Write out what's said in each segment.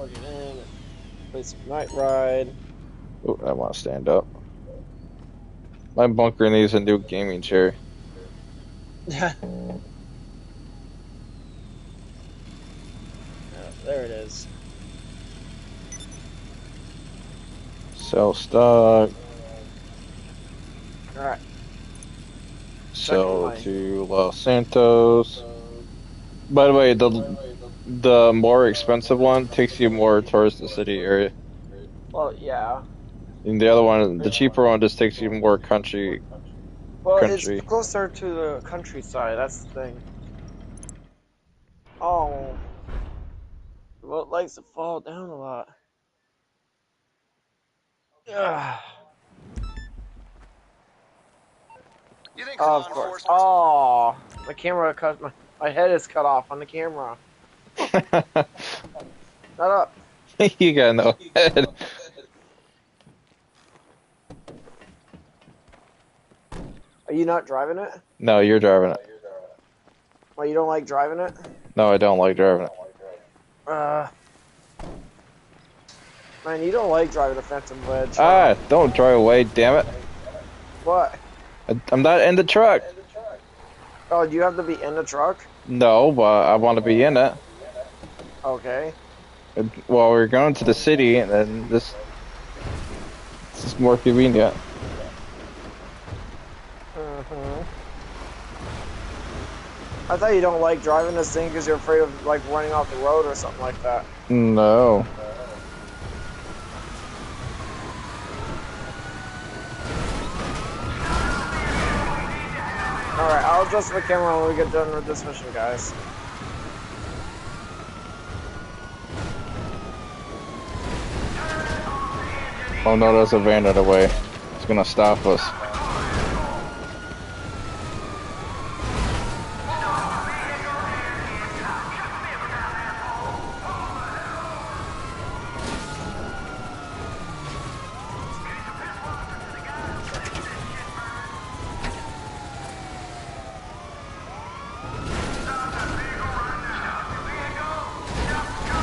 Plug it in. Play some Night Ride. Oh, I want to stand up. My bunker needs a new gaming chair. Yeah. There it is. Sell stock. Alright. Checking Sell my... to Los Santos. By the way, the more expensive one takes you more towards the city area. Well, yeah. And the other one, the cheaper one, just takes you more country. Well, it's Country. closer to the countryside. That's the thing. Oh. Well, it likes to fall down a lot. Ugh. You think Oh, law of course. enforcement? Oh. My camera cut... My head is cut off on the camera. Shut up. You got no head. Are you not driving it? No, you're driving it. Well, you don't like driving it? No, I don't like driving it. Man, you don't like driving the Phantom Wedge. Ah, don't drive away, damn it. What? I'm not in the truck. Oh, do you have to be in the truck? No, but I want to be in it. Okay. Well, we're going to the city, and then this is more convenient. I thought you don't like driving this thing because you're afraid of like running off the road or something like that. No. Alright, I'll adjust the camera when we get done with this mission, guys. Oh no, there's a van in the way. It's gonna stop us.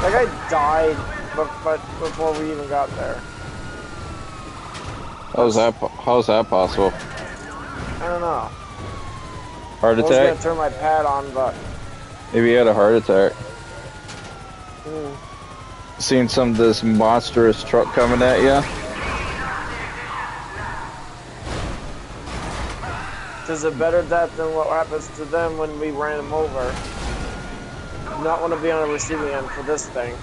That guy died, but before we even got there. How's that possible? I don't know. Heart I was attack? gonna turn my pad on, but Maybe he had a heart attack. Seen some of this monstrous truck coming at you? there's a better death than what happens to them when we ran them over. Do not want to be on the receiving end for this thing.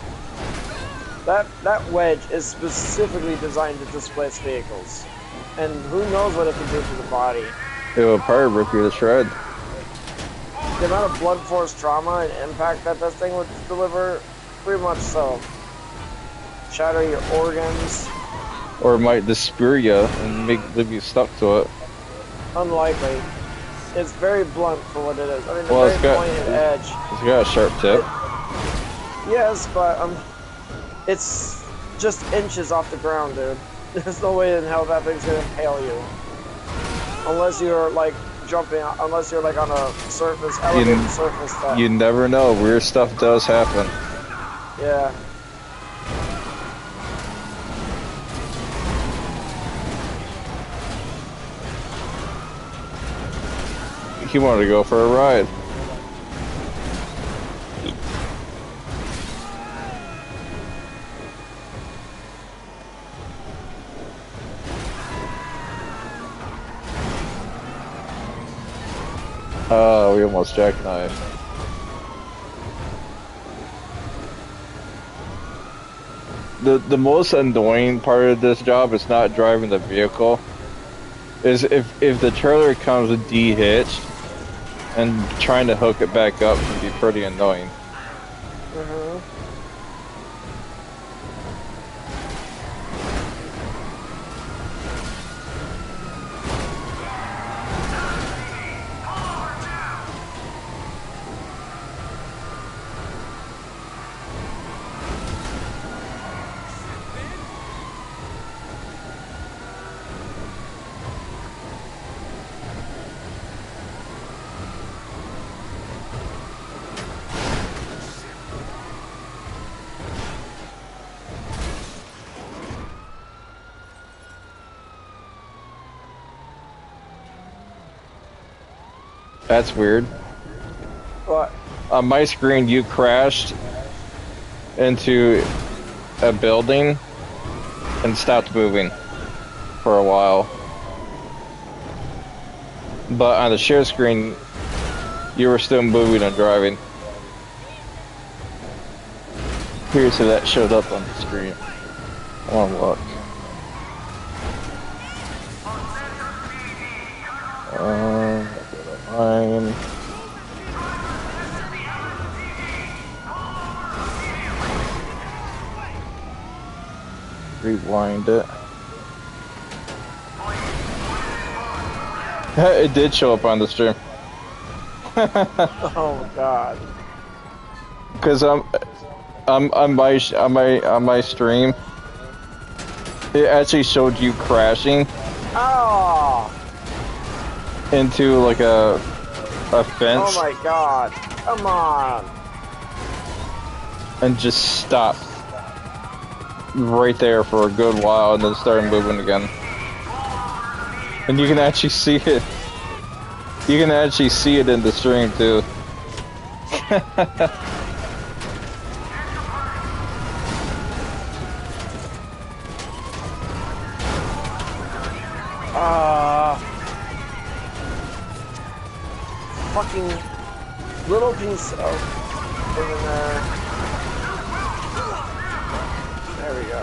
That wedge is specifically designed to displace vehicles, and who knows what it can do to the body. It would probably rip you to shreds. The amount of blood force trauma and impact that this thing would deliver, pretty much so. Shatter your organs. Or it might just spear you and leave you stuck to it. Unlikely. It's very blunt for what it is. I mean, Well, it's very pointed edge. It's got a sharp tip. Yes, but it's just inches off the ground, dude. There's no way in hell that thing's gonna impale you. Unless you're like jumping, unless you're like on a surface, elevated surface. You never know. Weird stuff does happen. Yeah. He wanted to go for a ride. Oh, we almost jackknifed. The most annoying part of this job is not driving the vehicle. Is if the trailer comes de-hitched and trying to hook it back up can be pretty annoying. That's weird. What? On my screen, you crashed into a building and stopped moving for a while. But on the share screen, you were still moving and driving. Here's how that showed up on the screen. I want to look. Mine. Rewind it. It did show up on the stream. Oh God. Because on my stream, it actually showed you crashing Oh. into like a fence. Oh my God. Come on. And just stopped right there for a good while and then started moving again. And you can actually see it. You can actually see it in the stream too. Fucking little piece of thing in there. There we go.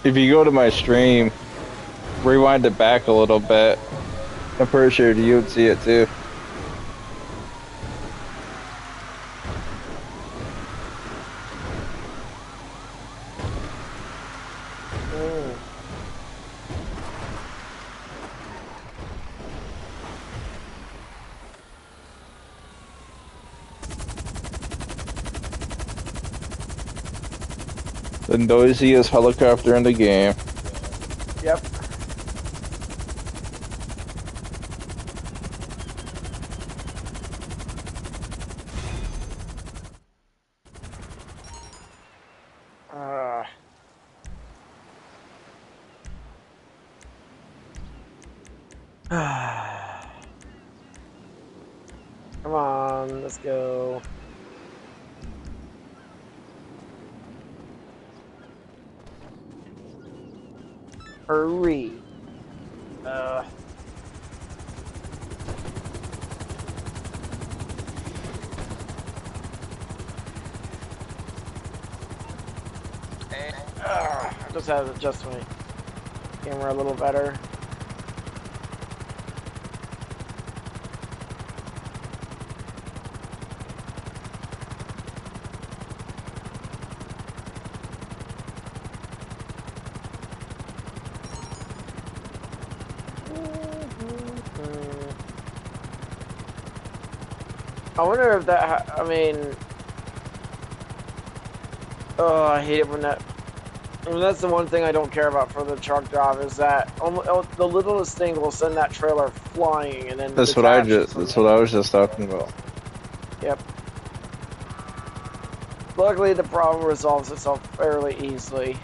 If you go to my stream, rewind it back a little bit, I'm pretty sure you would see it too. The noisiest helicopter in the game. Yep. Come on, let's go. Hurry. I just had to adjust my camera a little better. I wonder if that, I mean, oh, I hate it when that, I mean, that's the one thing I don't care about for the truck job is that the littlest thing will send that trailer flying and then That's what I was just talking about. Yep. Luckily, the problem resolves itself fairly easily.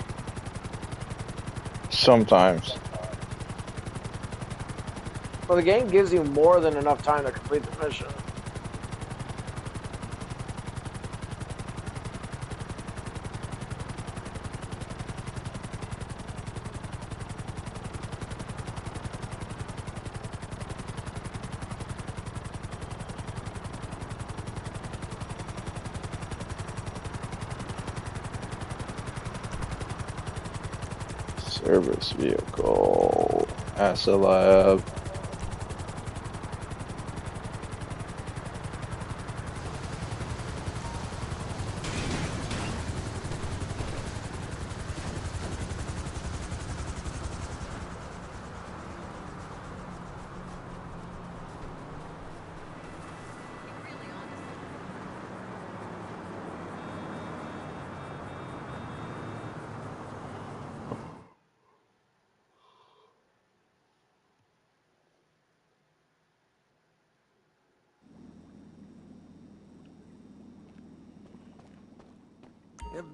Sometimes. Well, the game gives you more than enough time to complete the mission. Service vehicle. Asset lab.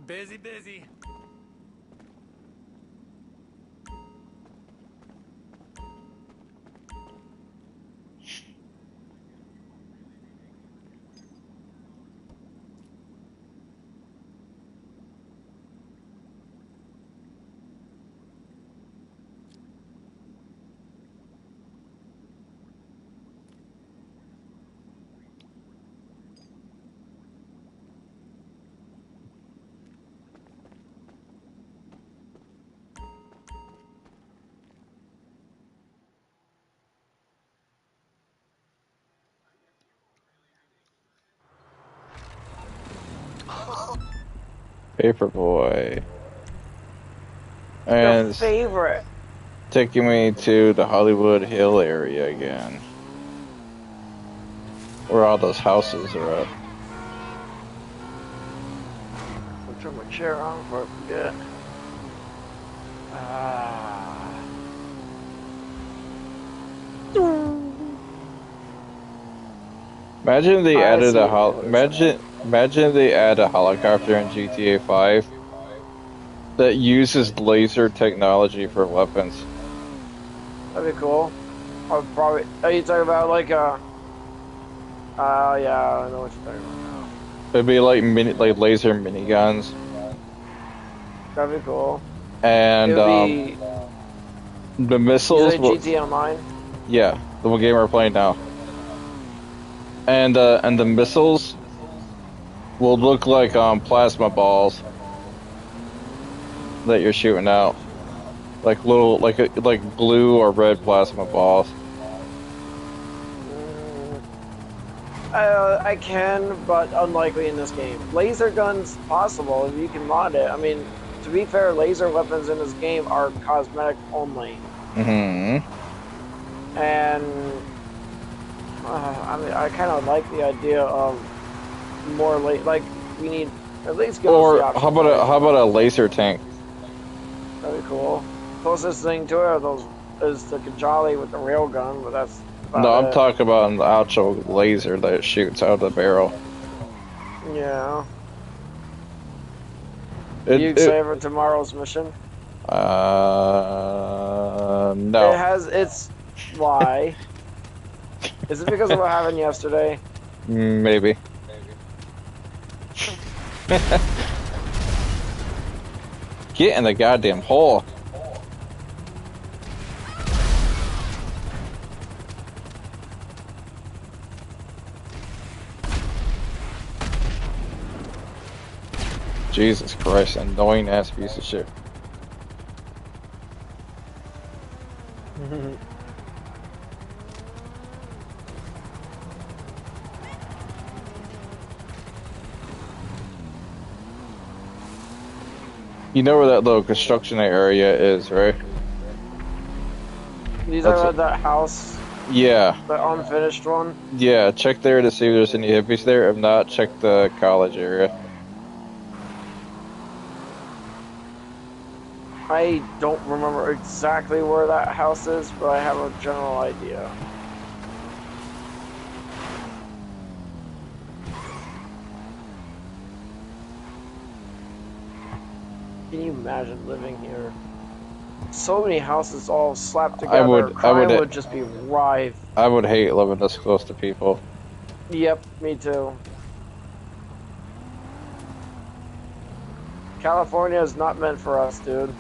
Busy, busy. Paperboy. Your And it's favorite. taking me to the Hollywood Hill area again. Where all those houses are at. I'll turn my chair on before I forget. Imagine they I added see a it. imagine they add a helicopter in GTA 5 that uses laser technology for weapons. That'd be cool. I'll probably. Are you talking about like a? Yeah, I know what you're talking about now. It'd be like laser miniguns. That'd be cool. And It would be. the You missiles say will, GTA Online? yeah, the game we're playing now. And the missiles will look like plasma balls that you're shooting out. Like little like blue or red plasma balls. I can, but unlikely in this game. Laser guns possible if you can mod it. I mean, to be fair, laser weapons in this game are cosmetic only. Mm-hmm. And I mean, I kind of like the idea of more like we need at least give us Or the option. how about a laser tank? That'd be cool. Closest thing to it is the Kajali with the railgun, but that's about No, I'm it. talking about an actual laser that shoots out of the barrel. Yeah. You excited for tomorrow's mission? No. It has its why. Is it because of what happened yesterday? Maybe. Get in the goddamn hole. Jesus Christ, annoying ass piece of shit. You know where that little construction area is, right? You talking about that house? Yeah. The unfinished one? Yeah, check there to see if there's any hippies there. If not, check the college area. I don't remember exactly where that house is, but I have a general idea. Can you imagine living here? So many houses all slapped together. Crime would just be rife. I would hate living this close to people. Yep, me too. California is not meant for us, dude.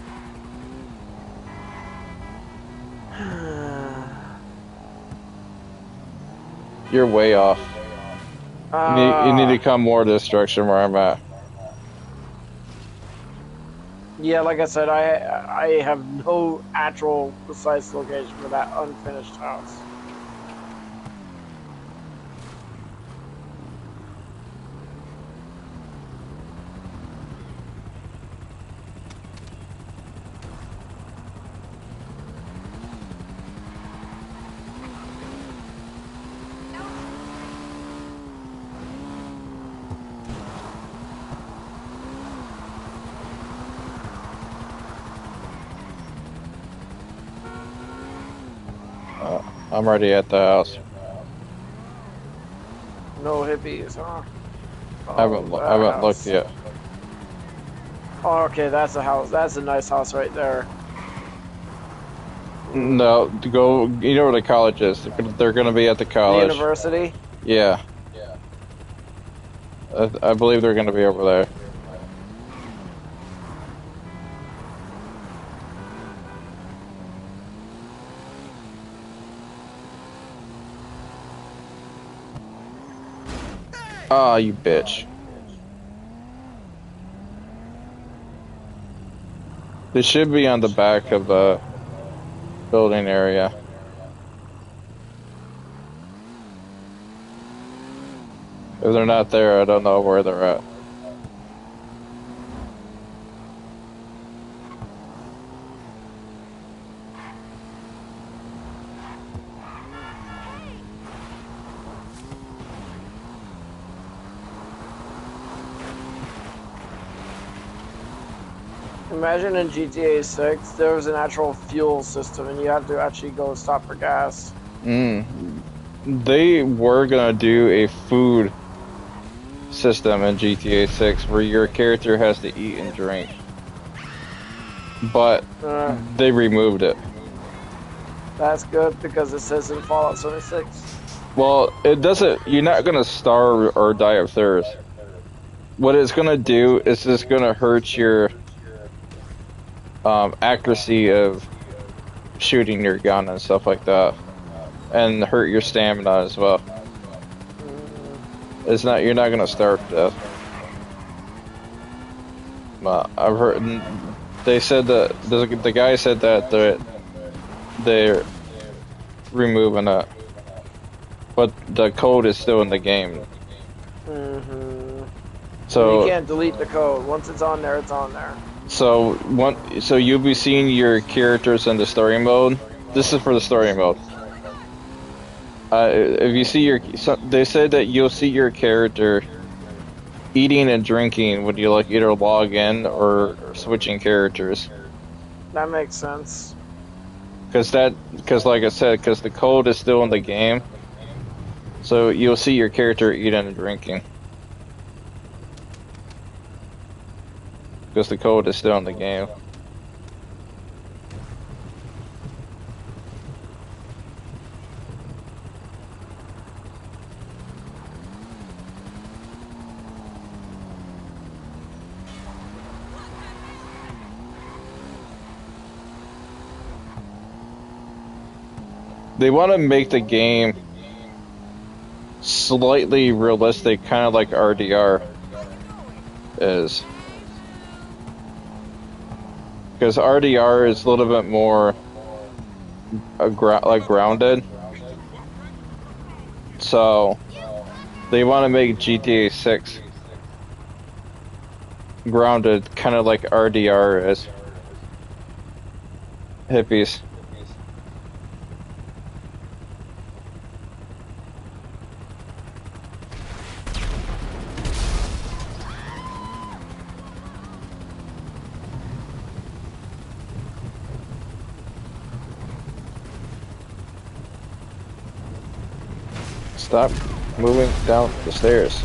You're way off. You need to come more this direction where I'm at. Yeah, like I said, I have no actual precise location for that unfinished house. I'm already at the house. No hippies, huh? I haven't looked yet. Oh, okay, that's a house. That's a nice house right there. No, to go. You know where the college is. They're gonna be at the The college. university. Yeah, I believe they're gonna be over there. Ah, you bitch. They should be on the back of the building area. If they're not there, I don't know where they're at. Imagine in GTA 6 there was an actual fuel system and you have to actually go stop for gas. They were gonna do a food system in GTA 6 where your character has to eat and drink, but they removed it. That's good because it says in Fallout 76. Well, it doesn't. You're not gonna starve or die of thirst. What it's gonna do is it's gonna hurt your accuracy of shooting your gun and stuff like that, and hurt your stamina as well. It's not. You're not gonna starve to death. I've heard. They said that the guy said that they're removing it, but the code is still in the game. So you can't delete the code. Once it's on there, it's on there. So you'll be seeing your characters in the story mode. This is for the story mode. If you see they said that you'll see your character eating and drinking when you like either log in or switching characters. That makes sense. Because like I said, because the code is still in the game, so you'll see your character eating and drinking. Because the code is still in the game. They want to make the game slightly realistic, kind of like RDR is. Because RDR is a little bit more grounded. So they want to make GTA 6 grounded, kind of like RDR is. Hippies. Stop moving down the stairs.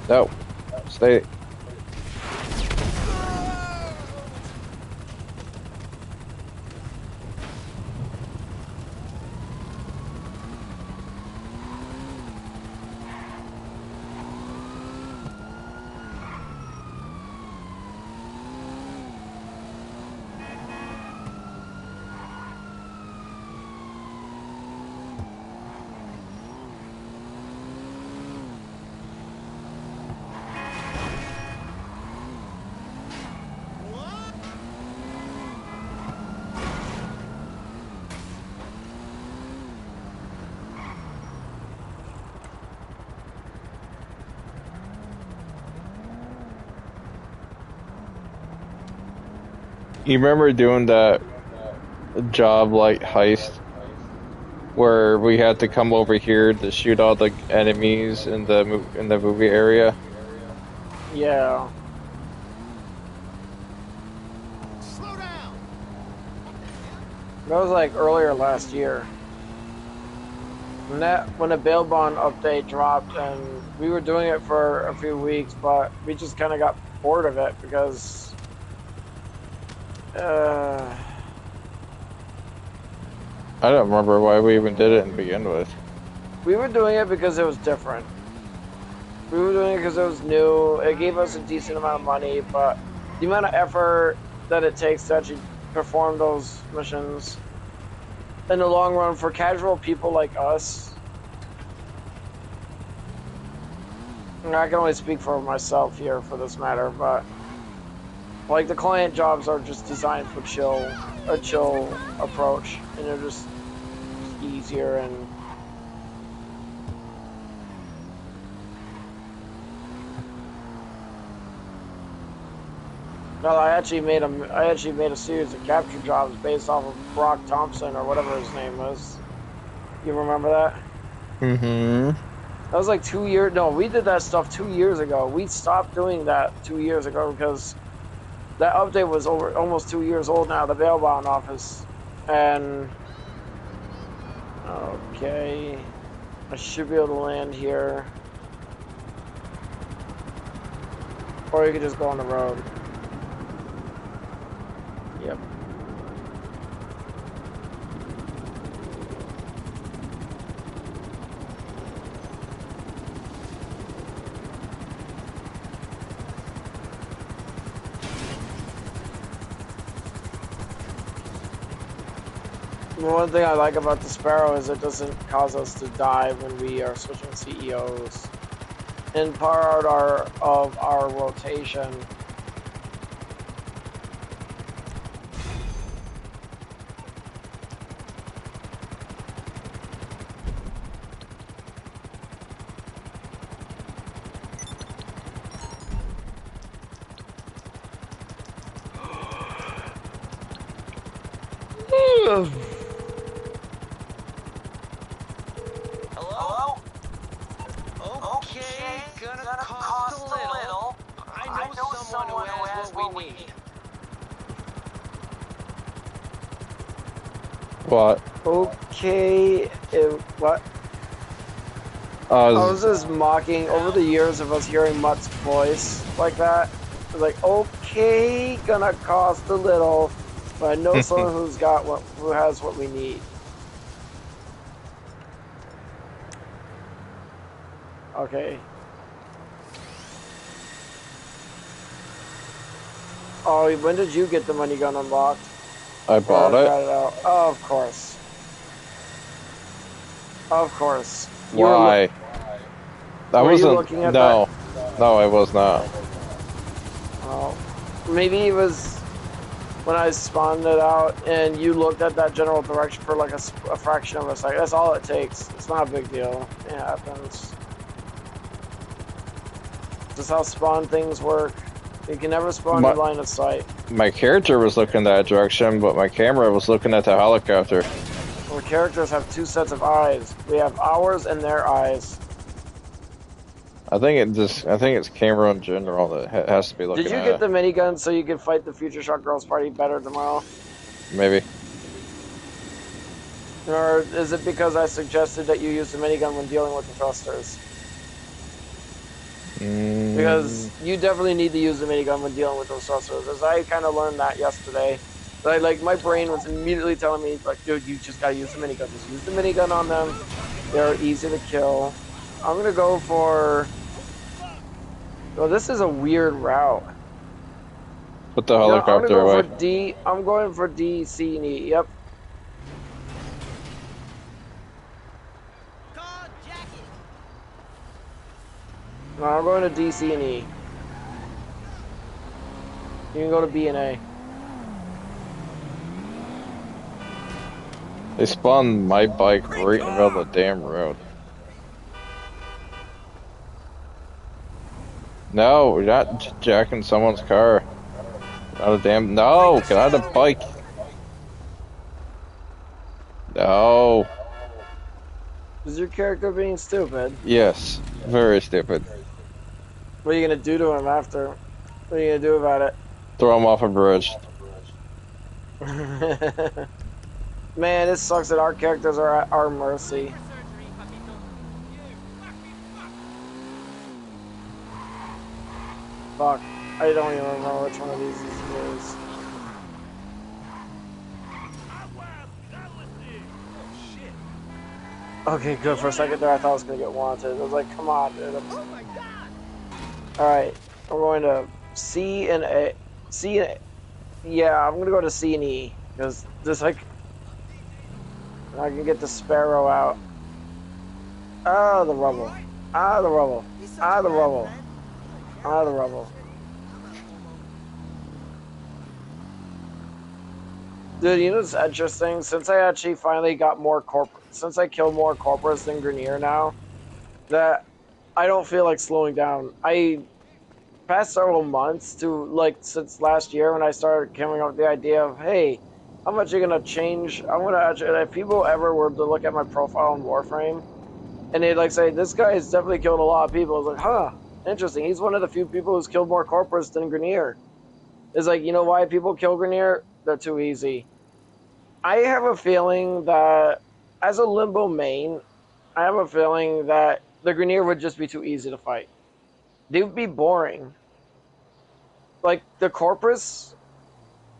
No. Stay. You remember doing that job like heist where we had to come over here to shoot all the enemies in the movie area? Yeah. Slow down. That was like earlier last year. When the Bailbon update dropped, and we were doing it for a few weeks, but we just kind of got bored of it because I don't remember why we even did it to begin with. we were doing it because it was different. We were doing it because it was new. It gave us a decent amount of money, but the amount of effort that it takes to actually perform those missions in the long run for casual people like us. And I can only speak for myself here for this matter, but like the client jobs are just designed for a chill approach, and they're just easier and no, I actually made a series of capture jobs based off of Brock Thompson or whatever his name was. You remember that? Mm-hmm. That was like 2 years. No, we did that stuff 2 years ago. We stopped doing that 2 years ago because that update was over almost 2 years old now. The bail bond office, and okay, I should be able to land here, or you could just go on the road. Yep. The one thing I like about the Sparrow is it doesn't cause us to die when we are switching CEOs. In part of our rotation, Hello? Okay, gonna cost a little. I know someone who has what we need. What? okay, what? I was just mocking over the years of us hearing Mutt's voice like that. I was like, okay, gonna cost a little, but I know someone who has what we need. Okay. Oh, when did you get the money gun unlocked? I bought Or it. got out? Oh, of course. Of course. You were Why? I were you wasn't. looking at No, no, I was not. Oh, maybe it was when I spawned it out and you looked at that general direction for like a fraction of a second. That's all it takes. It's not a big deal. It happens. Just how spawn things work. You can never spawn in line of sight. My character was looking that direction, but my camera was looking at the helicopter. Our characters have two sets of eyes. We have ours and their eyes. I think it's camera in general that has to be looking at. Did you get the minigun so you can fight the Future Shock Girls party better tomorrow? Maybe. Or is it because I suggested that you use the minigun when dealing with the thrusters? Because you definitely need to use the minigun when dealing with those thrusters. As I kind of learned that yesterday. Like my brain was immediately telling me, like, dude, you just gotta use the minigun. Just use the minigun on them. They're easy to kill. I'm gonna go for... Well, this is a weird route. Put the helicopter away. I'm going for D, C, and E. Yep. No, I'm going to D, C, and E. You can go to B and A. They spawned my bike right in the middle of the damn road. No, we're not jacking someone's car. Not a damn. No, get out of the bike. No. Is your character being stupid? Yes, very stupid. What are you gonna do to him after? What are you gonna do about it? Throw him off a bridge. Man, it sucks that our characters are at our mercy. Fuck. I don't even remember which one of these is. Okay, good. For a second there, I thought I was gonna get wanted. I was like, come on, dude. Alright, we're going to C and A. C and A. Yeah, I'm gonna go to C and E. Because just like, I can get the Sparrow out. Ah, the rubble. Ah, the rubble. Ah, the rubble. Ah, the rubble. Dude, you know what's interesting? Since I actually finally got more since I killed more corporals than Grenier now, that I don't feel like slowing down. Past several months to like since last year when I started coming up with the idea of, hey, how much are you gonna change? I'm gonna actually, if people ever were to look at my profile in Warframe and they'd like say, this guy has definitely killed a lot of people, I was like, huh, interesting. He's one of the few people who's killed more corporals than Grenier. It's like, you know why people kill Grenier? They're too easy. I have a feeling that as a Limbo main, I have a feeling that the Grenier would just be too easy to fight. They would be boring. Like the Corpus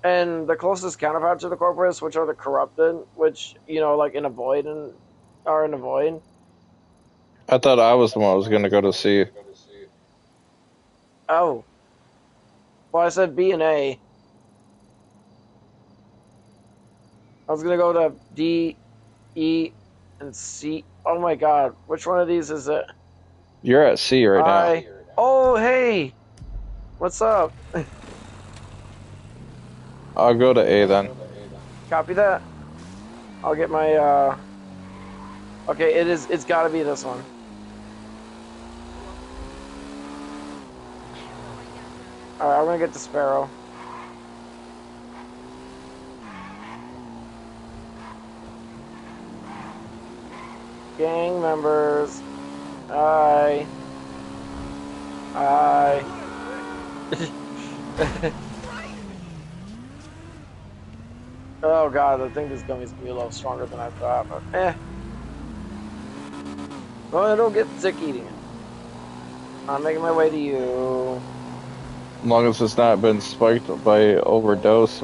and the closest counterpart to the Corpus, which are the Corrupted, which, you know, like in a void and are in a void. I thought I was the one who was gonna go to C. Oh. Well, I said B and A. I was gonna go to D, E, and C. Oh my god, which one of these is it? You're at C right now. Oh, hey! What's up? I'll go to A then. Copy that. I'll get my, Okay, it's gotta be this one. Alright, I'm gonna get the Sparrow. Gang members. Hi. Hi. Oh god, I think this gummy's gonna be a little stronger than I thought, but eh. Well, I don't get sick eating it. I'm making my way to you. As long as it's not been spiked by overdose,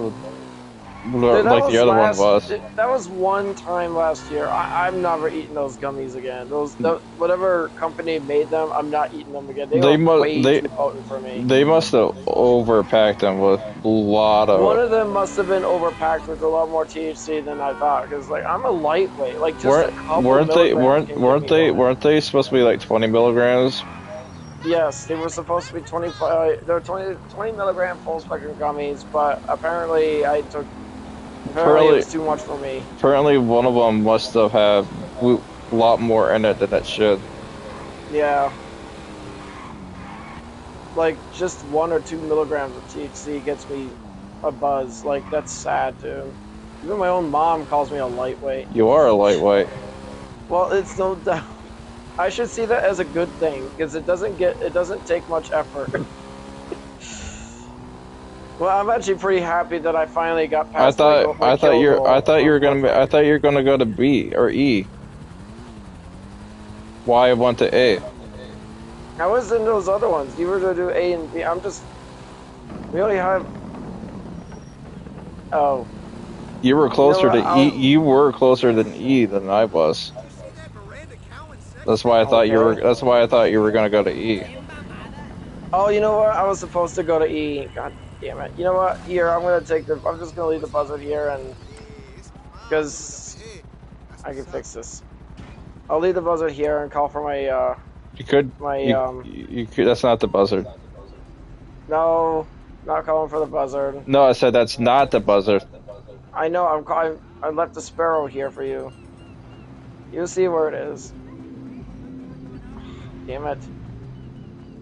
Dude, like the other one was. That was one time last year. I'm never eating those gummies again. Whatever company made them, I'm not eating them again. They were way too potent for me. They must have overpacked them with a lot of. One of them must have been overpacked with a lot more THC than I thought. Because like I'm a lightweight. Like just a couple weren't they supposed to be like 20 milligrams? Yes, they were supposed to be 25. They're 20 milligram full spectrum gummies, but apparently I took. Apparently it was too much for me. Apparently one of them must have had a lot more in it than it should. Yeah. Like just 1 or 2 milligrams of THC gets me a buzz. Like that's sad, dude. Even my own mom calls me a lightweight. You are a lightweight. Well, it's no doubt. I should see that as a good thing because it doesn't take much effort. Well, I'm actually pretty happy that I finally got past. I thought you were gonna go to B or E. Why I went to A? I was in those other ones. You were to do A and B. We only have. Oh. You were closer to E. You were closer than E than I was. That's why I thought you were. That's why I thought you were gonna go to E. Oh, you know what? I was supposed to go to E. God damn it! You know what? Here, I'm just gonna leave the buzzard here, and because I can fix this. I'll leave the buzzard here and call for my. You could. You could. That's not the buzzard. No, not calling for the buzzard. No, I said that's not the buzzard. I know. I left the Sparrow here for you. You'll see where it is. Damn it.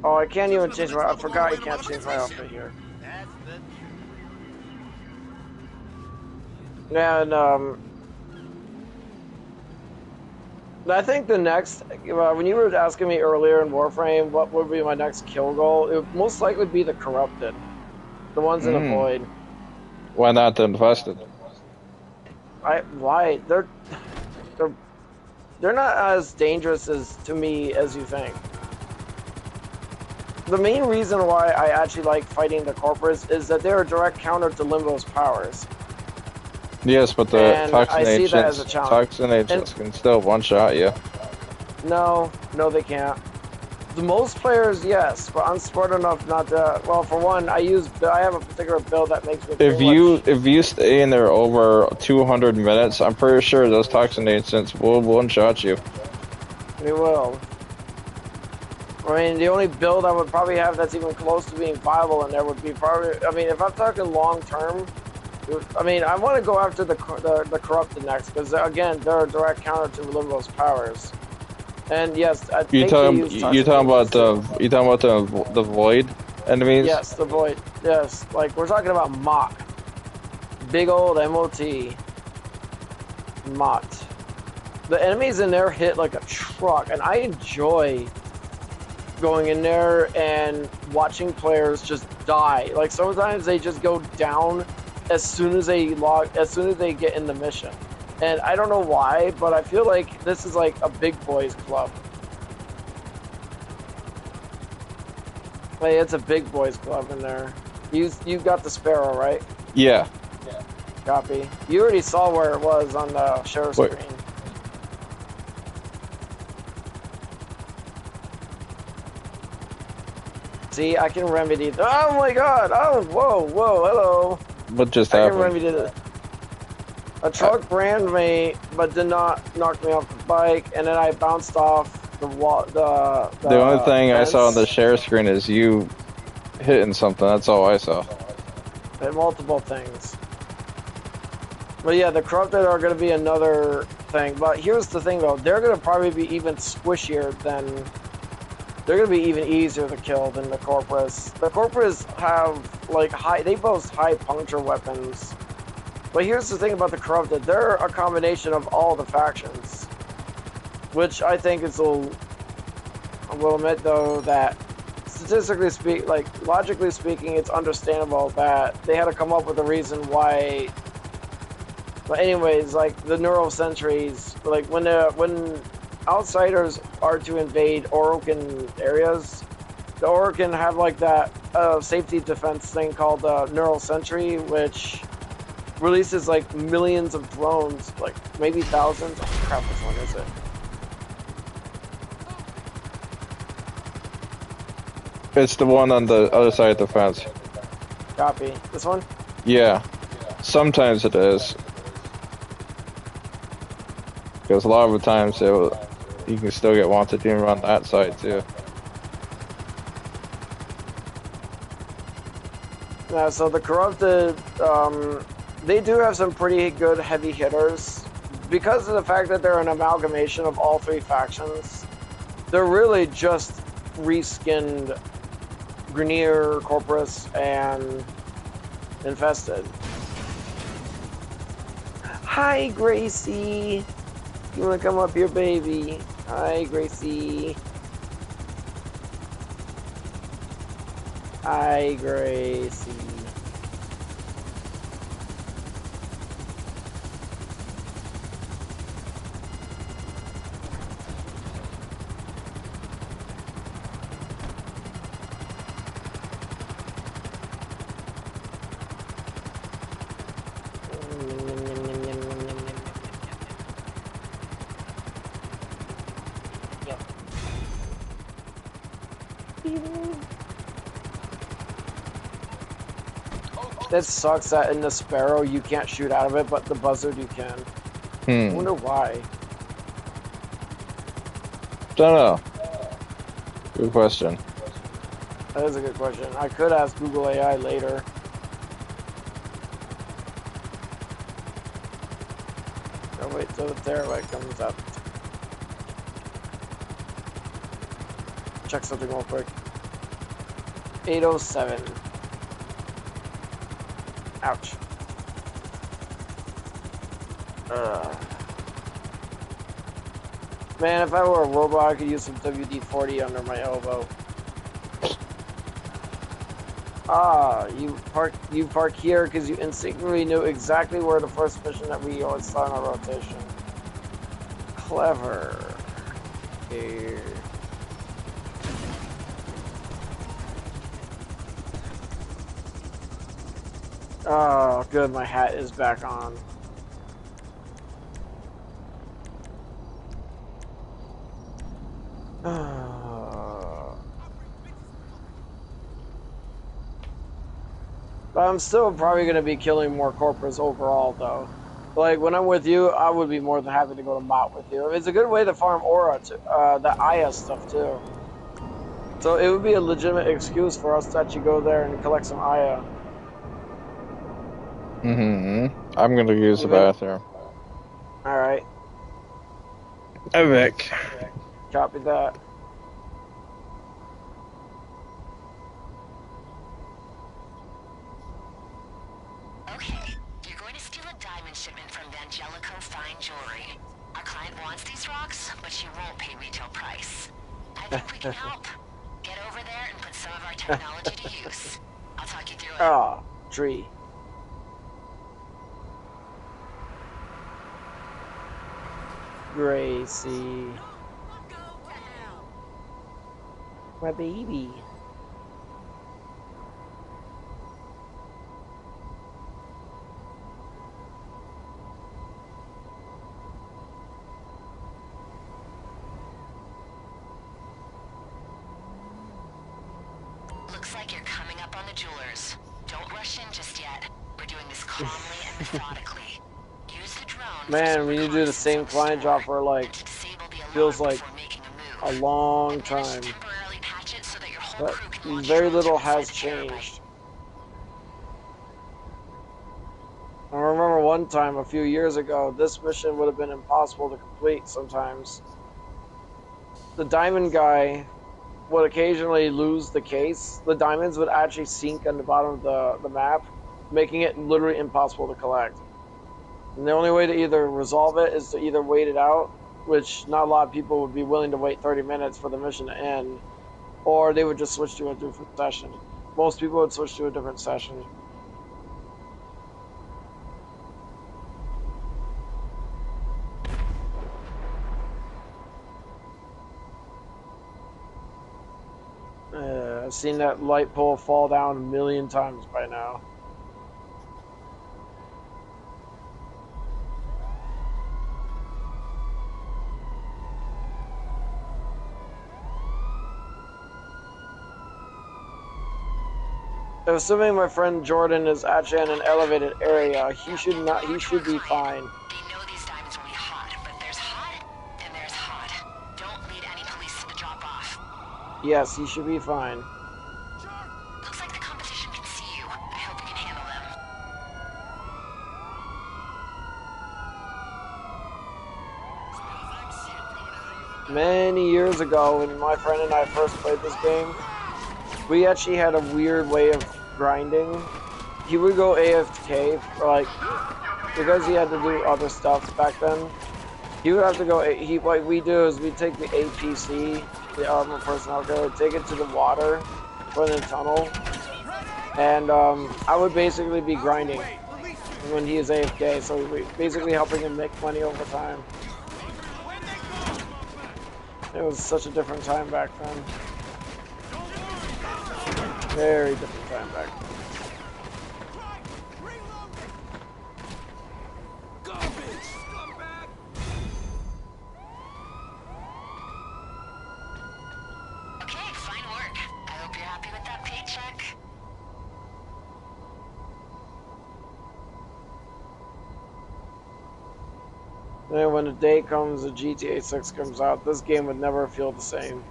Oh, I can't even change my... I forgot you can't change my outfit here. And, I think the next... when you were asking me earlier in Warframe what would be my next kill goal, it would most likely be the Corrupted. The ones in the Void. Why not the Infested? Why? They're not as dangerous to me as you think. the main reason why I actually like fighting the Corporus is that they're a direct counter to Limbo's powers. Yes, but the And I see that as a challenge. toxin agents can still one-shot you. No, they can't. The most players, yes, but I'm smart enough not to. Well, for one, I have a particular build that makes me. If you stay in there over 200 minutes, I'm pretty sure those toxin agents will one-shot you. We will. I mean, the only build I would probably have that's even close to being viable in there would be probably. I mean, if I'm talking long term, I mean, I want to go after the corrupted next because again, they're a direct counter to Limbo's powers. And yes, I think you talking about the void enemies? Yes, the void. Yes, like we're talking about Mott, big old MOT, Mott. The enemies in there hit like a truck, and I enjoy going in there and watching players just die. Like sometimes they just go down as soon as they get in the mission. And I don't know why, but I feel like this is like a big boys club. Like it's a big boys club in there. You got the Sparrow, right? Yeah. Copy. You already saw where it was on the share screen. See, I can remedy. Oh my God! Oh, whoa, hello. What just happened? I can remedy it. A truck ran me, but did not knock me off the bike, and then I bounced off the wall. The only thing fence. I saw on the share screen is you hitting something. That's all I saw. And multiple things. But yeah, the corrupted are going to be another thing. But here's the thing, though: they're going to probably be even squishier than. They're going to be even easier to kill than the Corporus. The Corporus have like they boast high puncture weapons. But here's the thing about the corrupted: they're a combination of all the factions, which I think is I will admit though that logically speaking, it's understandable that they had to come up with a reason why. But anyways, like the Neural Sentries, like when outsiders are to invade Orokin areas, the Orokin have like that safety defense thing called Neural Sentry, which releases like millions of drones, like maybe thousands. Oh crap, which one is it? It's the one on the other side of the fence. Copy. This one? Yeah. Sometimes it is. Because a lot of the times you can still get wanted even on that side too. Yeah, so the corrupted, they do have some pretty good heavy hitters. Because of the fact that they're an amalgamation of all three factions, they're really just reskinned Grineer, Corporus, and Infested. Hi, Gracie. You wanna come up here, baby? Hi, Gracie. Hi, Gracie. That sucks that in the Sparrow you can't shoot out of it, but the Buzzard you can. I wonder why. Don't know. Good question. That is a good question. I could ask Google AI later. I'll wait till the terabyte comes up. Check something real quick. 807. Ouch. Man, if I were a robot, I could use some WD-40 under my elbow. Ah, you park here because you instinctively knew exactly where the first mission that we always saw in our rotation. Clever. Here. Oh, good, my hat is back on. But I'm still probably going to be killing more corporates overall, though. Like, when I'm with you, I would be more than happy to go to Mott with you. It's a good way to farm Aura, too, the Aya stuff, too. So it would be a legitimate excuse for us to actually go there and collect some Aya. I'm gonna use the bathroom. Alright. Evic. Copy that. Okay, you're going to steal a diamond shipment from Vangelico Fine Jewelry. Our client wants these rocks, but she won't pay retail price. I think we can help. Get over there and put some of our technology to use. I'll talk you through it. Ah, tree. Gracie. My baby. Looks like you're coming up on the jewelers. Don't rush in just yet. We're doing this calmly and methodically. Use the drone. Man, when you do the same client job for like, feels like a long time. But very little has changed. I remember one time a few years ago, this mission would have been impossible to complete sometimes. The diamond guy would occasionally lose the case. The diamonds would actually sink on the bottom of the map, making it literally impossible to collect. And the only way to either resolve it is to either wait it out, which not a lot of people would be willing to wait 30 minutes for the mission to end, or they would just switch to a different session. Most people would switch to a different session. I've seen that light pole fall down a million times by now. Assuming my friend Jordan is actually in an elevated area, he should be fine. They know these diamonds will be hot, but there's hot and there's hot. Don't lead any police to the drop-off. Yes, he should be fine. Looks like the competition can see you. I hope you can handle them. Many years ago, when my friend and I first played this game, we actually had a weird way of grinding. He would go AFK, because he had to do other stuff back then. He would have to go. What we do is we take the APC, the armored personnel carrier, take it to the water, put it in the tunnel, and I would basically be grinding when he is AFK. So we basically helping him make money over time. It was such a different time back then. Very different time back then. Okay, fine work. I hope you're happy with that paycheck. And when the day comes, the GTA 6 comes out, this game would never feel the same.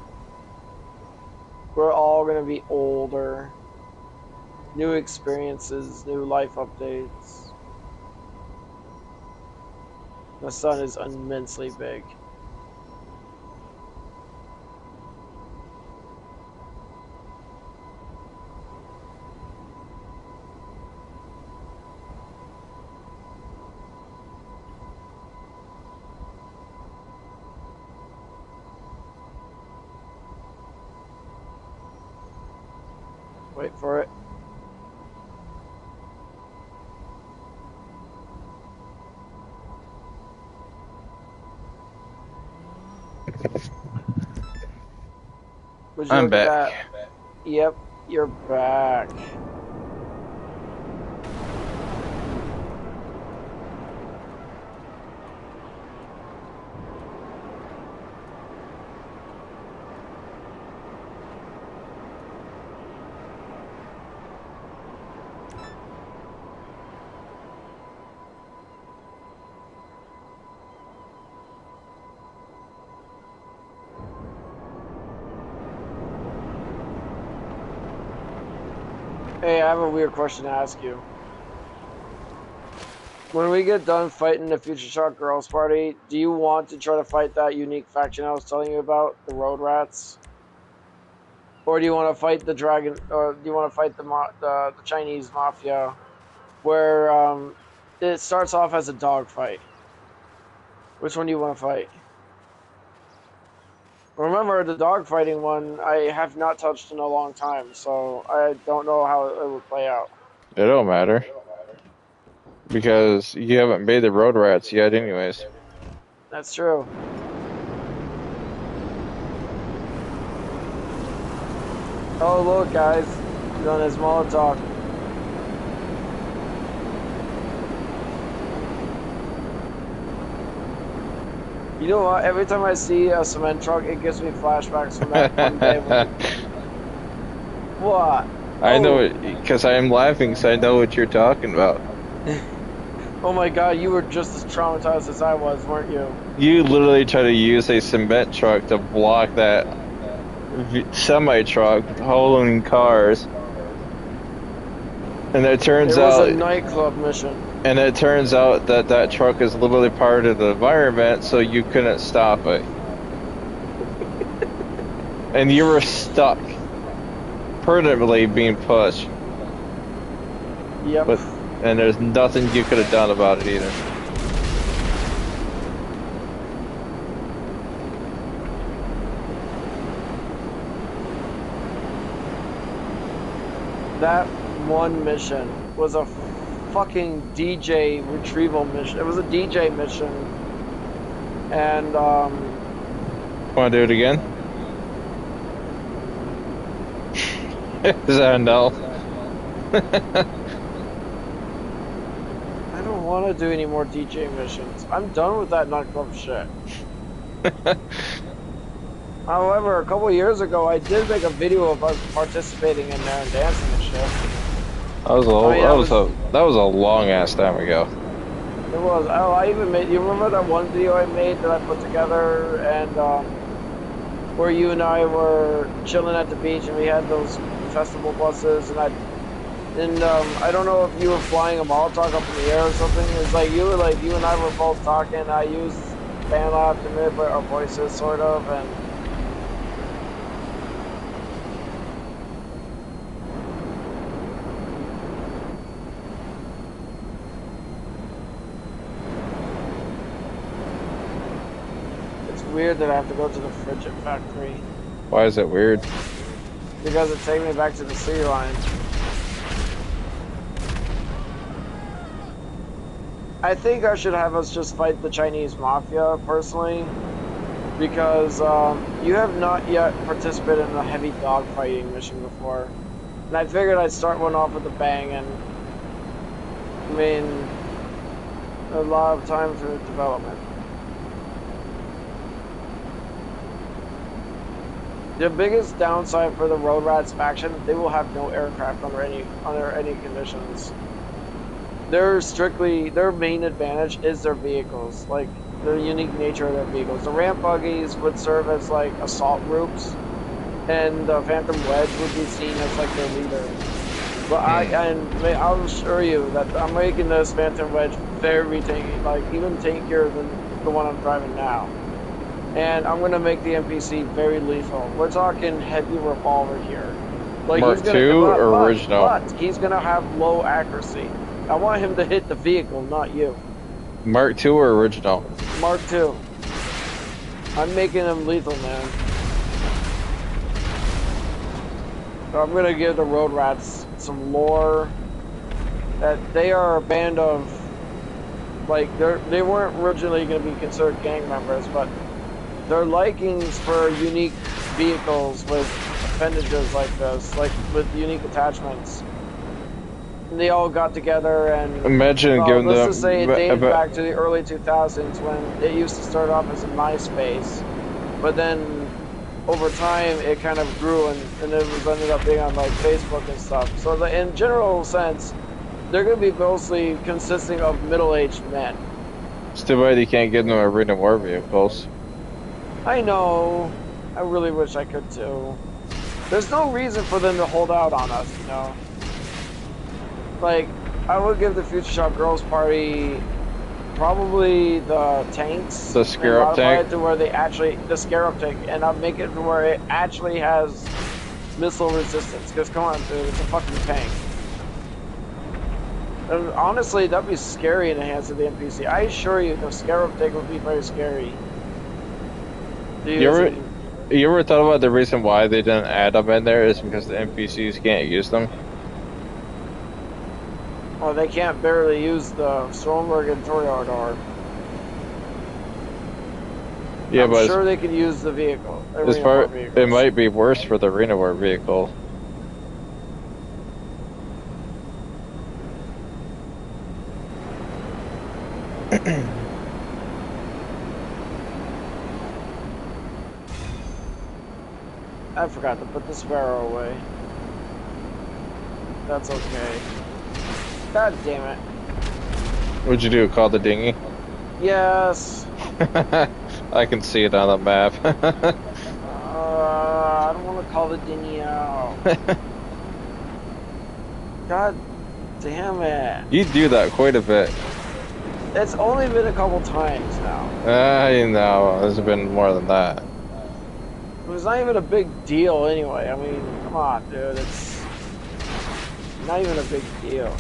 We're all gonna be older. New experiences, new life updates. The sun is immensely big. Wait for it. I'm back. Yep, you're back. Hey, I have a weird question to ask you. When we get done fighting the Future Shock Girls Party, do you want to try to fight that unique faction I was telling you about, the Road Rats? Or do you want to fight the dragon, or do you want to fight the Chinese Mafia, where it starts off as a dog fight? Which one do you want to fight? Remember, the dog fighting one I have not touched in a long time, so I don't know how it would play out. It don't matter. Because you haven't made the road rats yet anyways. That's true. Oh, look, guys. He's on his Molotov. You know what? Every time I see a cement truck, it gives me flashbacks from that one day. What? I know it, because I am laughing because I know what you're talking about. Oh my god, you were just as traumatized as I was, weren't you? You literally try to use a cement truck to block that semi-truck hauling cars. And it turns out... It was a nightclub mission. And it turns out that that truck is literally part of the environment, so you couldn't stop it. And you were stuck. Permanently being pushed. Yep. And there's nothing you could have done about it either. That one mission was a fucking DJ retrieval mission. It was a DJ mission. And, Want to do it again? Is that a no? I don't want to do any more DJ missions. I'm done with that nightclub shit. However, a couple years ago, I did make a video of us participating in there and dancing and shit. That was a long ass time ago. It was. Oh, I even made. You remember that one video I made that I put together, and where you and I were chilling at the beach, and we had those festival buses, and I don't know if you were flying a Molotov up in the air or something. It's like you and I were both talking. I used BandLab to manipulate our voices, sort of, and. Weird that I have to go to the Frigid factory. Why is it weird? Because it takes me back to the city line. I think I should have us just fight the Chinese Mafia, personally. Because you have not yet participated in a heavy dogfighting mission before. And I figured I'd start one off with a bang, and I mean, a lot of time for development. The biggest downside for the Road Rats faction, they will have no aircraft under any conditions. Their main advantage is their vehicles, like the unique nature of their vehicles. The ramp buggies would serve as like assault groups, and the Phantom Wedge would be seen as like their leader. But I'll assure you that I'm making this Phantom Wedge very tanky, like even tankier than the one I'm driving now. And I'm gonna make the NPC very lethal. We're talking heavy revolver here. Like Mark II or original? But he's gonna have low accuracy. I want him to hit the vehicle, not you. Mark II or original? Mark II. I'm making him lethal, man. So I'm gonna give the Road Rats some lore. That they are a band of, like, they weren't originally gonna be considered gang members, but their likings for unique vehicles with appendages like this, like with unique attachments. And they all got together and imagine giving them. Let's just say it dated back to the early 2000s when it used to start off as a MySpace, but then over time it kind of grew and it was ended up being on like Facebook and stuff. So in general sense, they're going to be mostly consisting of middle-aged men. It's too bad you can't get them Arena War vehicles. I know. I really wish I could too. There's no reason for them to hold out on us, you know. Like, I would give the Future Shock Girls Party probably the tanks. The Scarab and modify tank? it to where they actually, the Scarab tank, and I'll make it to where it actually has missile resistance. Because come on, dude, it's a fucking tank. And honestly, that'd be scary in the hands of the NPC. I assure you, the Scarab tank would be very scary. You ever thought about the reason why they didn't add them in there is because the NPCs can't use them? Well, they can't barely use the Stromberg and Toreador. Yeah, I'm but sure they could use the vehicle. as far it might be worse for the Arena War vehicle. I forgot to put the Sparrow away. That's okay. God damn it. What'd you do? Call the dinghy? Yes. I can see it on the map. I don't want to call the dinghy out. God damn it. You do that quite a bit. It's only been a couple times now. You know, there's been more than that. It was not even a big deal anyway. I mean, come on, dude. It's not even a big deal.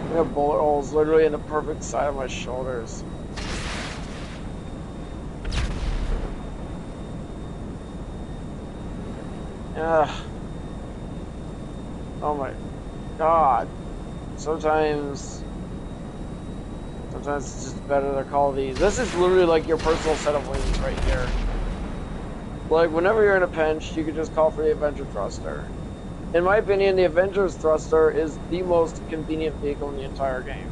I have bullet holes literally in the perfect side of my shoulders. Ugh. Oh my god. Sometimes it's just better to call these. This is literally like your personal set of wings right here. Like, whenever you're in a pinch, you can just call for the Avenger Thruster. In my opinion, the Avenger's Thruster is the most convenient vehicle in the entire game.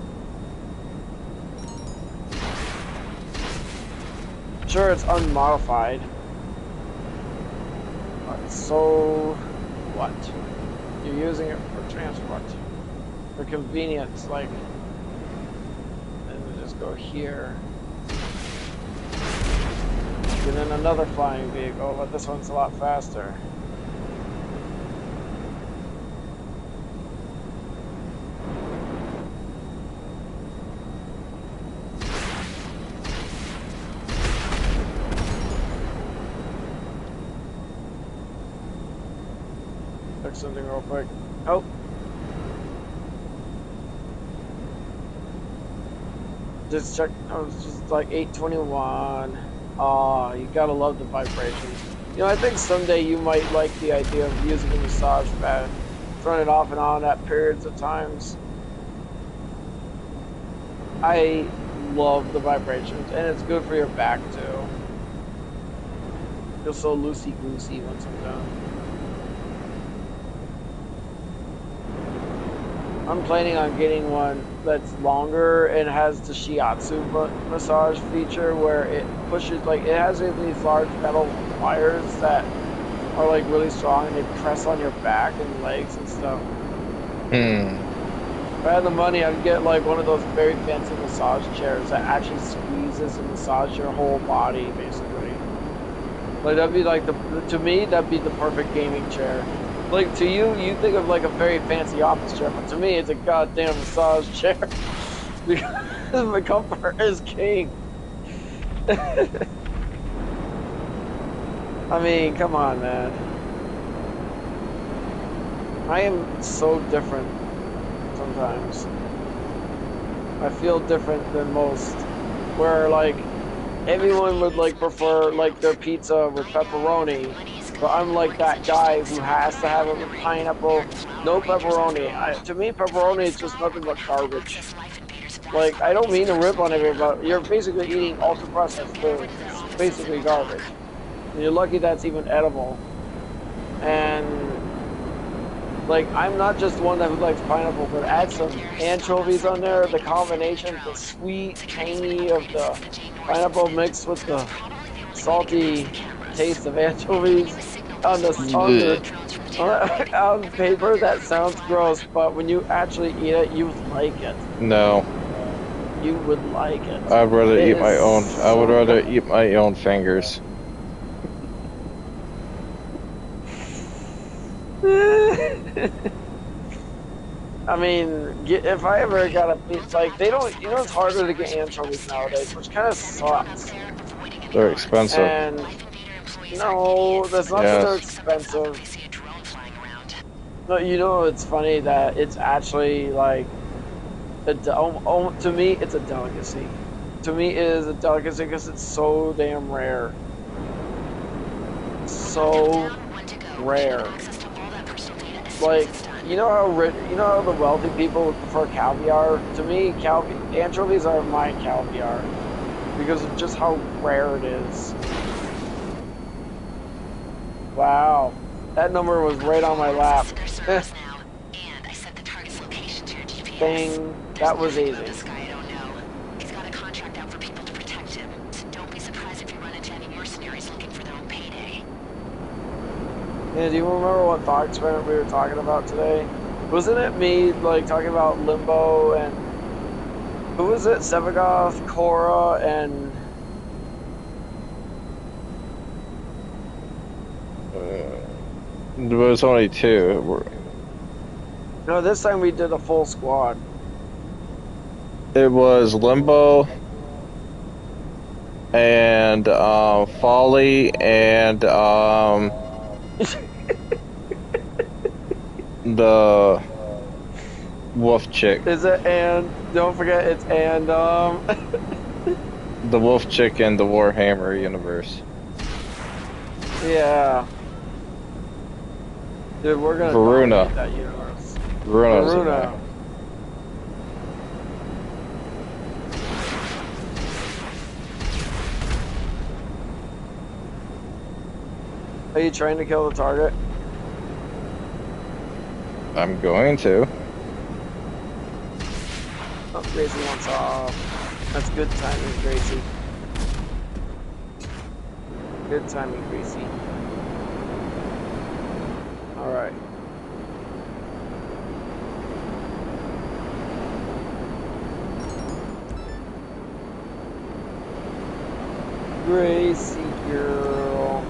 Sure, it's unmodified. But so what? You're using it for transport. For convenience, like, then we just go here. And then another flying vehicle, but this one's a lot faster. Check something real quick. Oh. Just check. I was just like 821. Oh, you gotta love the vibrations. You know, I think someday you might like the idea of using a massage pad, turn it off and on at periods of times. I love the vibrations, and it's good for your back too. Feel so loosey-goosey once I'm done. I'm planning on getting one that's longer and has the shiatsu massage feature where it pushes, like, it has these large metal wires that are like really strong and they press on your back and legs and stuff. If I had the money, I'd get like one of those very fancy massage chairs that actually squeezes and massages your whole body, basically. Like, that'd be like to me, that'd be the perfect gaming chair. Like, to you, you think of like a very fancy office chair, but to me, it's a goddamn massage chair. Because the comfort is king. I mean, come on, man. I am so different sometimes. I feel different than most. Where, like, everyone would, like, prefer, like, their pizza with pepperoni. But I'm like that guy who has to have it with pineapple, no pepperoni. To me, pepperoni is just nothing but garbage. Like, I don't mean to rip on everyone, but you're basically eating ultra-processed food. It's basically garbage. And you're lucky that's even edible. And, like, I'm not just one that likes pineapple, but add some anchovies on there. The combination, the sweet, tangy of the pineapple mixed with the salty taste of anchovies on paper, that sounds gross, but when you actually eat it, you like it. No. You would like it. I'd rather eat my own. I would rather eat my own fingers. I mean, if I ever got a piece, like, they don't, you know, it's harder to get anchovies nowadays, which kind of sucks. They're expensive. And no, that's not that they're Yes. expensive. No, you know, it's funny that it's actually like, to me, it's a delicacy. To me, it is a delicacy because it's so damn rare. So rare. Like, you know how the wealthy people would prefer caviar? To me, anchovies are my caviar because of just how rare it is. Wow, that number was right on my lap. Bang, that was easy. He's got a contract out for people to protect him, so don't be surprised if you run into any mercenaries looking for their own payday. Yeah, do you remember what thought experiment we were talking about today? Wasn't it me, like, talking about Limbo and... Who was it? Sevagoth, Korra, and... There was only two. No, this time we did a full squad. It was Limbo and Folly and the wolf chick. Is it and... Don't forget, it's and, The wolf chick in the Warhammer universe. yeah. Dude, we're gonna Varuna. dominate that universe. Varuna's in Varuna. there. Are you trying to kill the target? I'm going to. Oh, Gracie wants off. That's good timing, Gracie. Good timing, Gracie. Alright. Gracie girl.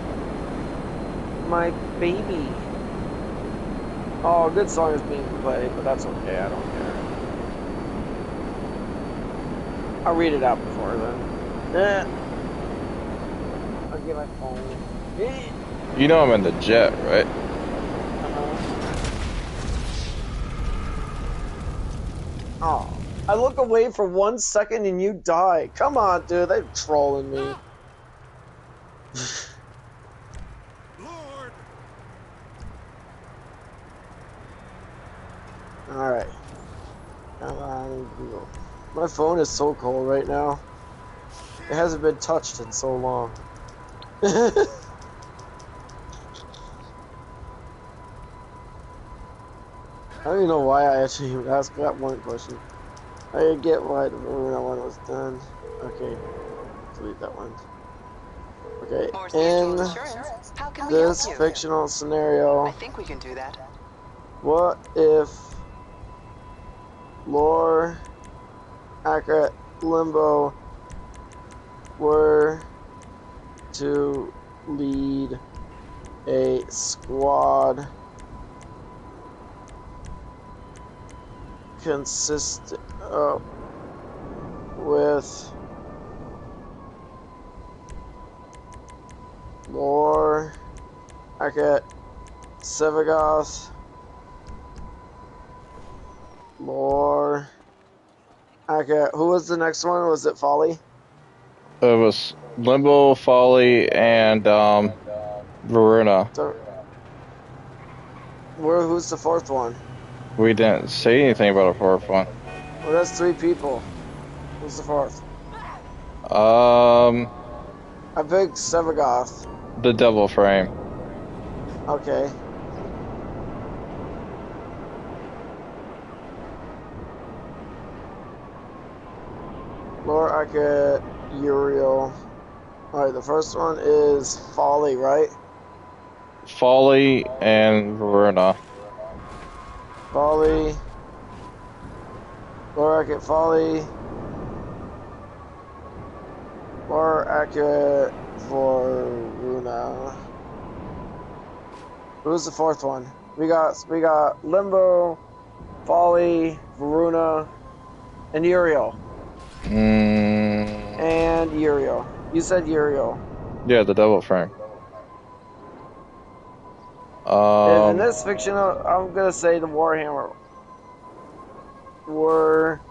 My baby. Oh, a good song is being played, but that's okay, I don't care. I'll read it out before then. I'll get my phone. You know I'm in the jet, right? Oh, I look away for 1 second and you die. Come on, dude, they're trolling me. Lord! Alright. Come on, Google. My phone is so cold right now. It hasn't been touched in so long. I don't even know why I actually asked that one question. I get why the Varuna one was done. Okay, delete that one. Okay, in this fictional scenario, I think we can do that. what if Lore, Accurate, Limbo were to lead a squad consistent with Lore, Accurate, Sevagoth, Lore, Accurate. Who was the next one? Was it Folly? It was Limbo, Folly, and Varuna. So, who's the fourth one? We didn't say anything about a fourth one. Well, that's 3 people. Who's the fourth? I picked Sevagoth. The Devil Frame. Okay. Lore, Accurate, Uriel. Alright, the first one is Folly, right? Folly and Varuna. Folly. Lore, Accurate, Folly. Lore, Accurate, Varuna. Who's the fourth one? We got Limbo, Folly, Varuna, and Uriel. And Uriel. You said Uriel. Yeah, the Devil Frank. In this fictional, I'm gonna say the Warhammer were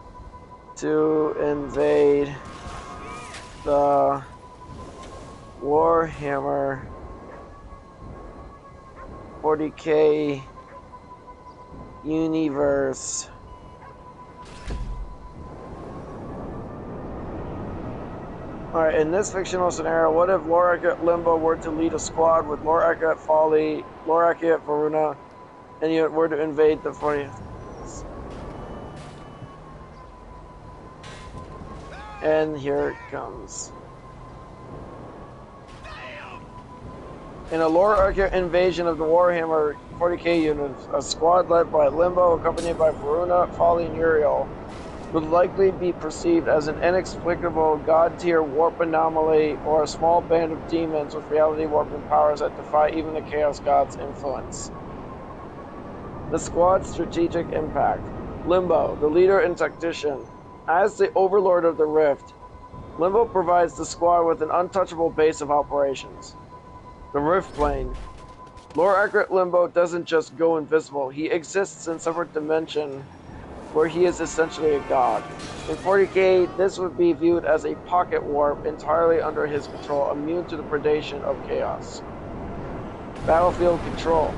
to invade the Warhammer 40K universe. Alright, in this fictional scenario, what if Lorak Limbo were to lead a squad with Lorak Folly, Lorak Varuna, and you were to invade the 40th? And here it comes. In a Lorak invasion of the Warhammer 40K unit, a squad led by Limbo, accompanied by Varuna, Folly, and Uriel, would likely be perceived as an inexplicable god-tier warp anomaly or a small band of demons with reality warping powers that defy even the Chaos God's influence. The squad's strategic impact. Limbo, the leader and tactician. As the overlord of the Rift, Limbo provides the squad with an untouchable base of operations. The Rift Plane. Lorak Limbo doesn't just go invisible, he exists in a separate dimension where he is essentially a god. In 40K, this would be viewed as a pocket warp entirely under his control, immune to the predation of chaos. Battlefield control.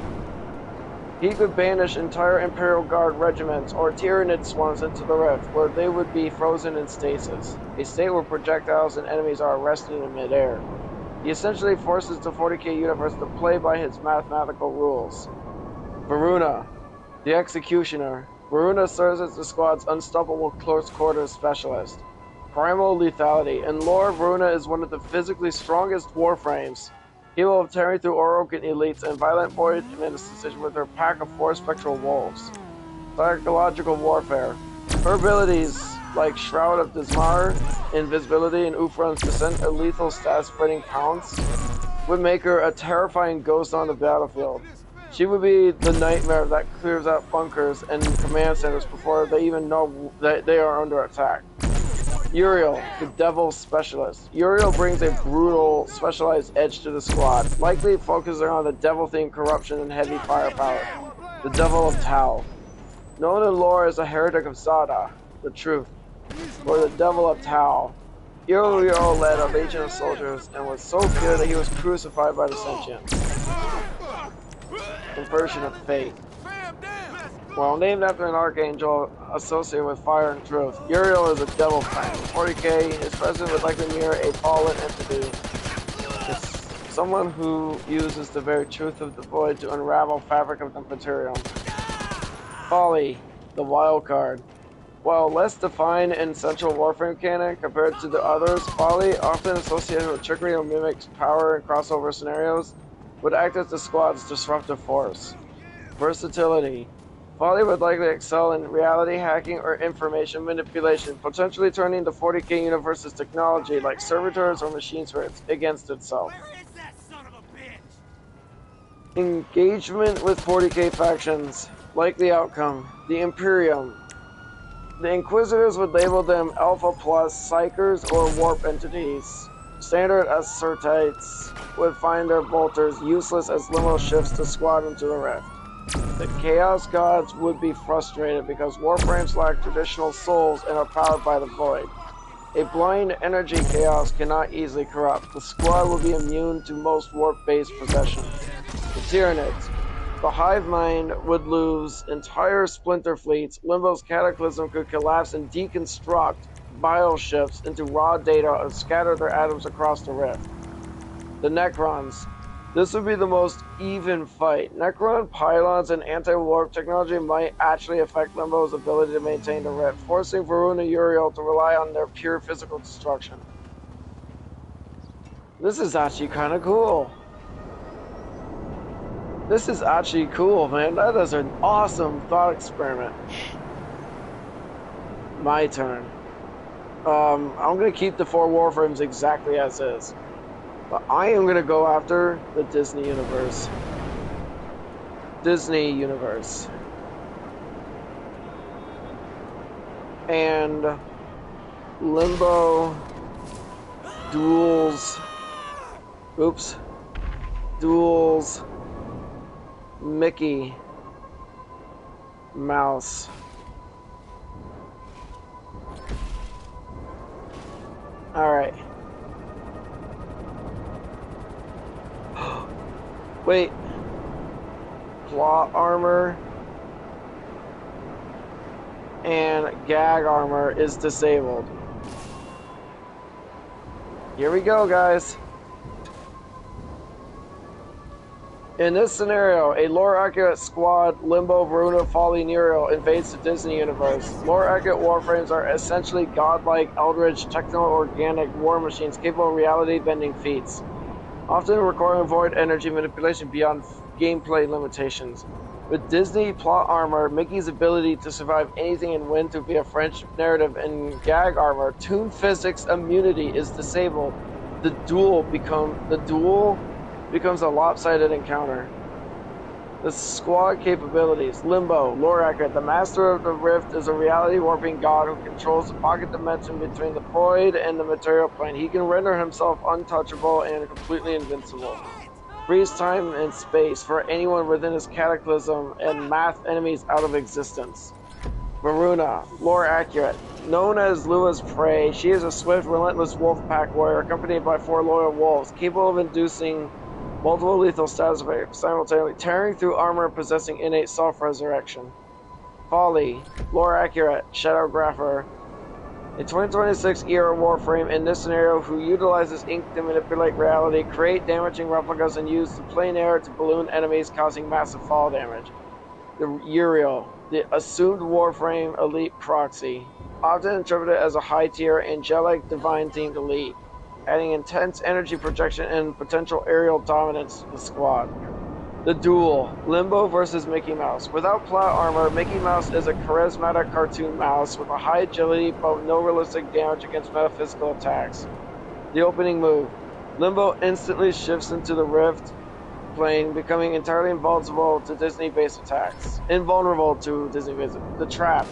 He could banish entire Imperial Guard regiments or Tyranid swarms into the Rift, where they would be frozen in stasis, a state where projectiles and enemies are arrested in midair. He essentially forces the 40K universe to play by his mathematical rules. Varuna, the Executioner. Varuna serves as the squad's unstoppable close quarters specialist. Primal lethality. In lore, Varuna is one of the physically strongest warframes, capable of tearing through Orokin elites and violent void ministers with her pack of 4 spectral wolves. Psychological warfare. Her abilities, like Shroud of Dismar, Invisibility, and Ufran's Descent, a lethal stat-spreading pounce, would make her a terrifying ghost on the battlefield. She would be the nightmare that clears out bunkers and command centers before they even know that they are under attack. Uriel, the Devil Specialist. Uriel brings a brutal, specialized edge to the squad, likely focusing on the devil-themed corruption and heavy firepower. The Devil of Tau. Known in lore as a heretic of Zada, the truth, or the Devil of Tau. Uriel led a legion of soldiers and was so pure that he was crucified by the sentient. Inversion of fate. Well, named after an archangel associated with fire and truth, Uriel is a devil friend. 40K, his presence would likely mirror a fallen entity. It's someone who uses the very truth of the void to unravel fabric of the material. Folly, the wild card. While less defined in Central Warframe canon compared to the others, Folly, often associated with trickery or mimics power in crossover scenarios, would act as the squad's disruptive force. Versatility. Folly would likely excel in reality hacking or information manipulation, potentially turning the 40K universe's technology, like servitors or machine spirits, against itself. Where is that son of a bitch? Engagement with 40K factions. Likely outcome. The Imperium. The Inquisitors would label them Alpha Plus, Psychers, or Warp entities. Standard Assertites would find their bolters useless as Limbo shifts the squad into the Rift. The Chaos Gods would be frustrated because Warframes lack traditional souls and are powered by the Void. A blind energy chaos cannot easily corrupt. The squad will be immune to most warp-based possession. The Tyranids. The Hive Mind would lose entire splinter fleets. Limbo's Cataclysm could collapse and deconstruct bioships into raw data and scatter their atoms across the Rift. The Necrons. This would be the most even fight. Necron pylons and anti-warp technology might actually affect Limbo's ability to maintain the Rift, forcing Varuna and Uriel to rely on their pure physical destruction. This is actually kind of cool. This is actually cool, man. That is an awesome thought experiment. My turn. I'm going to keep the 4 Warframes exactly as is. But I am going to go after the Disney Universe. Disney universe. And Limbo duels Mickey Mouse. Alright. Wait. Plot armor and gag armor is disabled. Here we go, guys. In this scenario, a lore-accurate squad, Limbo, Varuna, Folly, Nero, invades the Disney universe. Lore-accurate warframes are essentially godlike, eldritch, techno-organic war machines capable of reality-bending feats, often requiring void energy manipulation beyond gameplay limitations. With Disney plot armor, Mickey's ability to survive anything and win through via French narrative, and gag armor, Toon Physics immunity is disabled. The duel becomes a lopsided encounter. The squad capabilities. Limbo, lore accurate. The master of the rift is a reality warping god who controls the pocket dimension between the void and the material plane. He can render himself untouchable and completely invincible. Freeze time and space for anyone within his cataclysm and math enemies out of existence. Varuna, lore accurate. Known as Lua's prey, she is a swift, relentless wolf pack warrior accompanied by 4 loyal wolves, capable of inducing multiple lethal status effects simultaneously, tearing through armor and possessing innate self-resurrection. Folly, lore accurate, shadowgrapher. A 2026 era warframe in this scenario who utilizes ink to manipulate reality, create damaging replicas, and use the plane air to balloon enemies, causing massive fall damage. The Uriel, the assumed warframe elite proxy, often interpreted as a high-tier angelic divine-themed elite, adding intense energy projection and potential aerial dominance to the squad. The duel, Limbo versus Mickey Mouse. Without plot armor, Mickey Mouse is a charismatic cartoon mouse with a high agility but no realistic damage against metaphysical attacks. The opening move, Limbo instantly shifts into the rift plane, becoming entirely invulnerable to Disney-based attacks. The trap.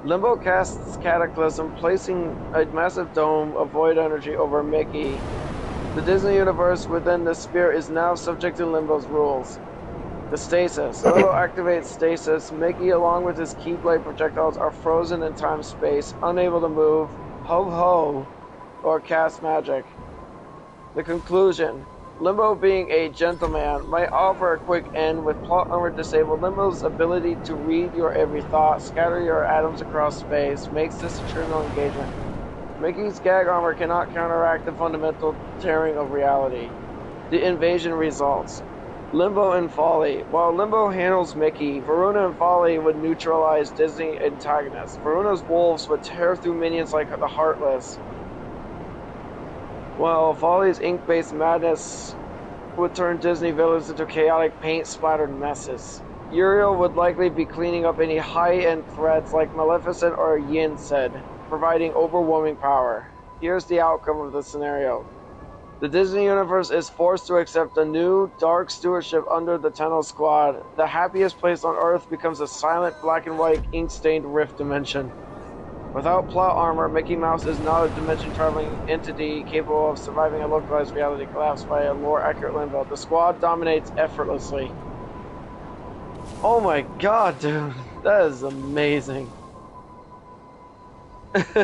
Limbo casts Cataclysm, placing a massive dome of void energy over Mickey. The Disney universe within the sphere is now subject to Limbo's rules. The stasis. Limbo activates stasis. Mickey, along with his Keyblade projectiles, are frozen in time-space, unable to move, ho-ho, or cast magic. The conclusion. Limbo, being a gentleman, might offer a quick end. With plot armor disabled, Limbo's ability to read your every thought, scatter your atoms across space, makes this a trivial engagement. Mickey's gag armor cannot counteract the fundamental tearing of reality. The invasion results. Limbo and Folly. While Limbo handles Mickey, Varuna and Folly would neutralize Disney antagonists. Varuna's wolves would tear through minions like the Heartless, while Folly's ink-based madness would turn Disney villains into chaotic, paint-splattered messes. Uriel would likely be cleaning up any high-end threats like Maleficent or Yin said, providing overwhelming power. Here's the outcome of the scenario. The Disney universe is forced to accept a new, dark stewardship under the Tenno Squad. The happiest place on Earth becomes a silent, black and white, ink-stained rift dimension. Without plot armor, Mickey Mouse is not a dimension-traveling entity capable of surviving a localized reality collapse by a lore-accurate Limbo. The squad dominates effortlessly. Oh my god, dude. That is amazing. Isn't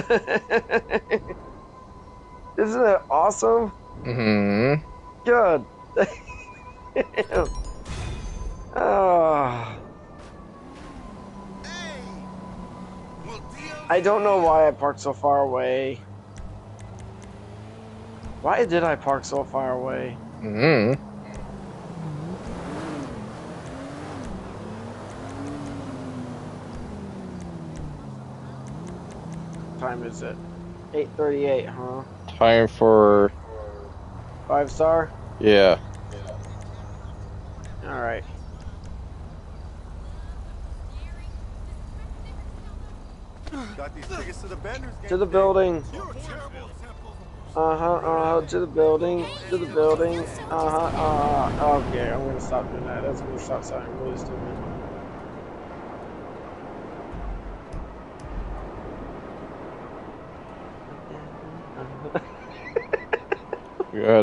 it awesome? Mm-hmm. God damn. Oh. I don't know why I parked so far away. Why did I park so far away? Mm-hmm. What time is it? 8:38, huh? Time for... 5-star? Yeah. Alright. Got these tickets to the Benders game. To the building. You're a terrible example of a To the building, to the building. Okay, I'm gonna stop doing that. That's gonna start sounding really stupid. Yeah.